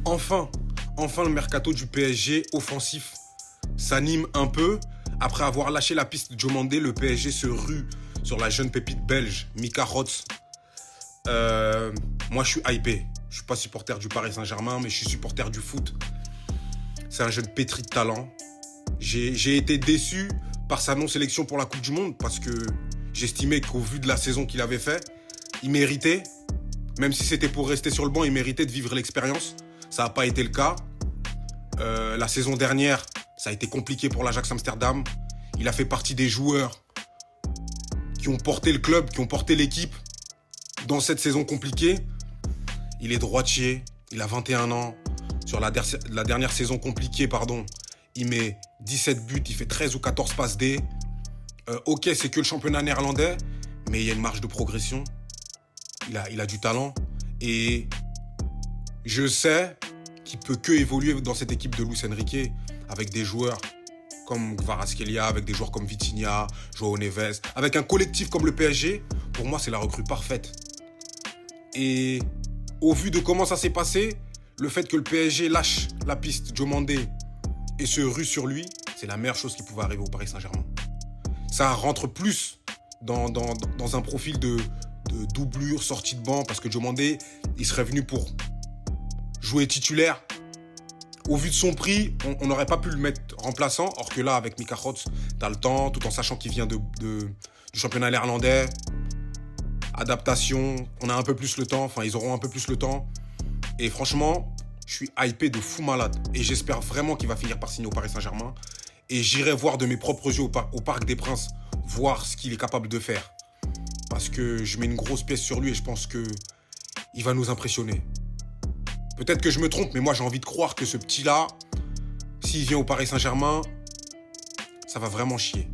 Enfin, enfin le mercato du PSG offensif s'anime un peu. Après avoir lâché la piste de Diomandé, le PSG se rue sur la jeune pépite belge, Mika Rotz. Moi, je suis hypé. Je suis pas supporter du Paris Saint-Germain, mais je suis supporter du foot. C'est un jeune pétri de talent. J'ai été déçu par sa non-sélection pour la Coupe du Monde parce que j'estimais qu'au vu de la saison qu'il avait fait, il méritait, même si c'était pour rester sur le banc, il méritait de vivre l'expérience. Ça n'a pas été le cas. La saison dernière, ça a été compliqué pour l'Ajax Amsterdam. Il a fait partie des joueurs qui ont porté le club, qui ont porté l'équipe dans cette saison compliquée. Il est droitier, il a 21 ans. Sur la dernière saison compliquée, il met 17 buts, il fait 13 ou 14 passes D. Ok, c'est que le championnat néerlandais, mais il y a une marge de progression. Il a du talent. Et je sais qu'il peut que évoluer dans cette équipe de Luis Enrique avec des joueurs comme Kvaratskhelia, avec des joueurs comme Vitinha, João Neves, avec un collectif comme le PSG. Pour moi, c'est la recrue parfaite. Et au vu de comment ça s'est passé, le fait que le PSG lâche la piste Diomandé et se rue sur lui, c'est la meilleure chose qui pouvait arriver au Paris Saint-Germain. Ça rentre plus dans un profil de doublure, sortie de banc, parce que Diomandé, il serait venu pour jouer titulaire. Au vu de son prix, on n'aurait pas pu le mettre remplaçant, or que là, avec Mika Rotz, t'as le temps, tout en sachant qu'il vient du championnat néerlandais. Adaptation, on a un peu plus le temps, ils auront un peu plus le temps. Et franchement, je suis hypé de fou malade. Et j'espère vraiment qu'il va finir par signer au Paris Saint-Germain. Et j'irai voir de mes propres yeux au Parc des Princes, voir ce qu'il est capable de faire. Parce que je mets une grosse pièce sur lui et je pense qu'il va nous impressionner. Peut-être que je me trompe, mais moi j'ai envie de croire que ce petit-là, s'il vient au Paris Saint-Germain, ça va vraiment chier.